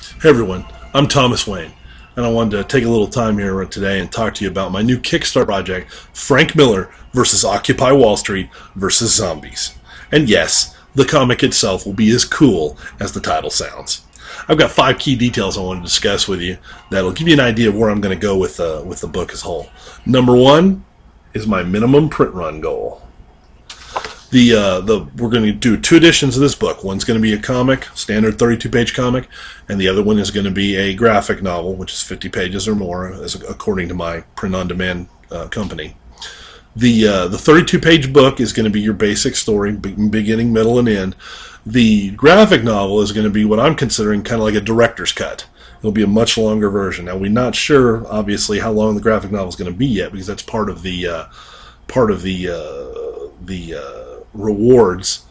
Hey everyone, I'm Thomas Wayne, and I wanted to take a little time here today and talk to you about my new Kickstarter project, Frank Miller versus Occupy Wall Street versus Zombies. And yes, the comic itself will be as cool as the title sounds. I've got 5 key details I want to discuss with you that'll give you an idea of where I'm going to go with the book as a whole. Number 1 is my minimum print run goal. We're going to do 2 editions of this book. One's going to be a comic, standard 32-page comic, and the other one is going to be a graphic novel, which is 50 pages or more, according to my print-on-demand company. The 32-page book is going to be your basic story, beginning, middle, and end. The graphic novel is going to be what I'm considering kind of like a director's cut. It'll be a much longer version. Now, we're not sure, obviously, how long the graphic novel is going to be yet, because that's part of the rewards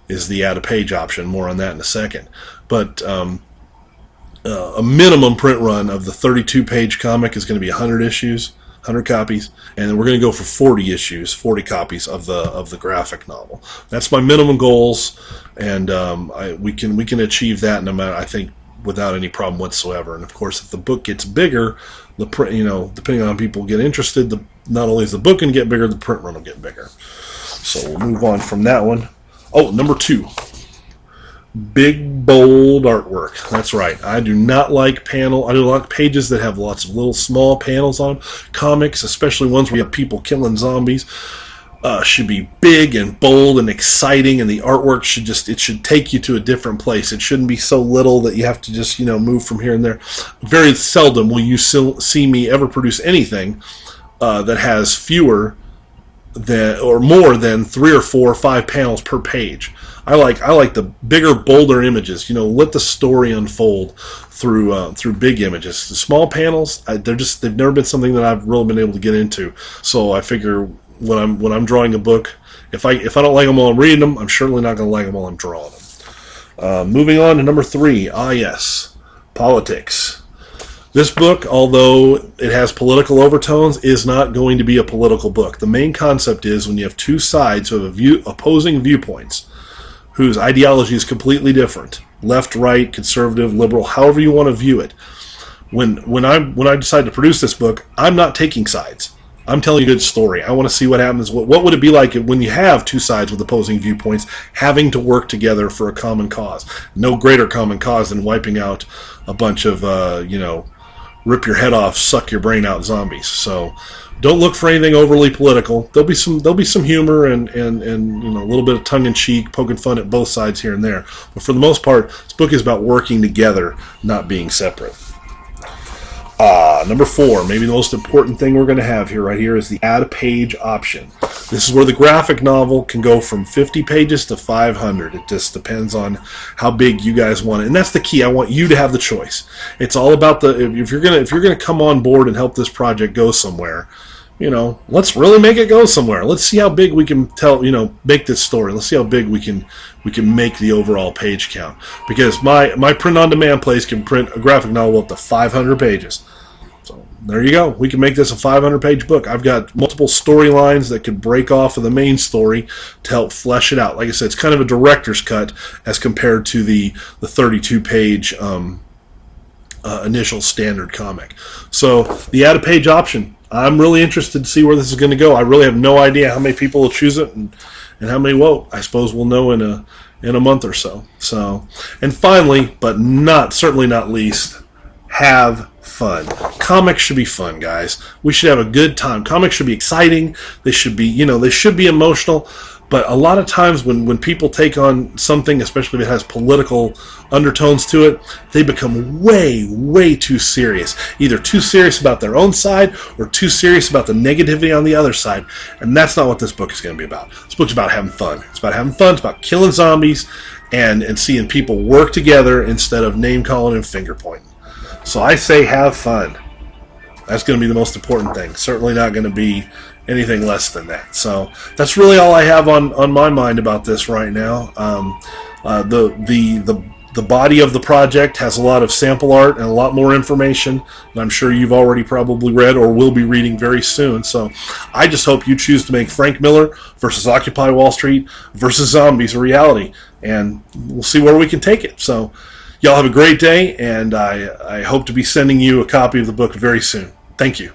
is the add a page option. More on that in a second. But a minimum print run of the 32-page comic is going to be 100 issues, 100 copies, and then we're going to go for 40 issues, 40 copies of the graphic novel. That's my minimum goals, and we can achieve that no matter, I think, without any problem whatsoever. And of course, if the book gets bigger, the print, depending on how people get interested, not only is the book going to get bigger, the print run will get bigger. So we'll move on from that one. Oh, number 2. Big, bold artwork. That's right. I do not like pages that have lots of little small panels on them. Comics, especially ones where you have people killing zombies, should be big and bold and exciting, and the artwork should take you to a different place. It shouldn't be so little that you have to just move from here and there. Very seldom will you see me ever produce anything that has fewer than or more than 3 or 4 or 5 panels per page. I like the bigger, bolder images. Let the story unfold through big images. The small panels, they've never been something that I've really been able to get into. So I figure when I'm drawing a book, if I don't like them while I'm reading them, I'm certainly not going to like them while I'm drawing them. Moving on to number 3. Yes, politics. This book, although it has political overtones, is not going to be a political book. The main concept is when you have 2 sides who have opposing viewpoints, whose ideology is completely different, left, right, conservative, liberal, however you want to view it. When I decide to produce this book, I'm not taking sides. I'm telling a good story. I want to see what happens. What would it be like when you have 2 sides with opposing viewpoints having to work together for a common cause? No greater common cause than wiping out a bunch of, rip your head off, suck your brain out zombies. So don't look for anything overly political. There'll be some humor and a little bit of tongue in cheek, poking fun at both sides here and there. But for the most part, this book is about working together, not being separate. Number 4, maybe the most important thing we're going to have here, right here, is the add a page option. This is where the graphic novel can go from 50 pages to 500. It just depends on how big you guys want it, and that's the key. I want you to have the choice. It's all about if you're gonna come on board and help this project go somewhere. Let's really make it go somewhere. Let's see how big we can make this story. Let's see how big we can make the overall page count. Because my print-on-demand place can print a graphic novel up to 500 pages. So there you go. We can make this a 500-page book. I've got multiple storylines that could break off of the main story to help flesh it out. Like I said, it's kind of a director's cut as compared to the 32-page initial standard comic. So the add a page option. I'm really interested to see where this is going to go. I really have no idea how many people will choose it and how many won't. I suppose we'll know in a month or so. And finally, but certainly not least, have fun. Comics should be fun, guys. We should have a good time. Comics should be exciting. They should be, they should be emotional. But a lot of times when people take on something, especially if it has political undertones to it, they become way, way too serious. Either too serious about their own side or too serious about the negativity on the other side. And that's not what this book is going to be about. This book's about having fun. It's about having fun. It's about killing zombies and seeing people work together instead of name-calling and finger-pointing. So I say have fun. That's going to be the most important thing. Certainly not going to be anything less than that. So that's really all I have on my mind about this right now. The body of the project has a lot of sample art and a lot more information that I'm sure you've already probably read or will be reading very soon. So I just hope you choose to make Frank Miller versus Occupy Wall Street versus Zombies a reality, and we'll see where we can take it. So Y'all have a great day, and I hope to be sending you a copy of the book very soon. Thank you.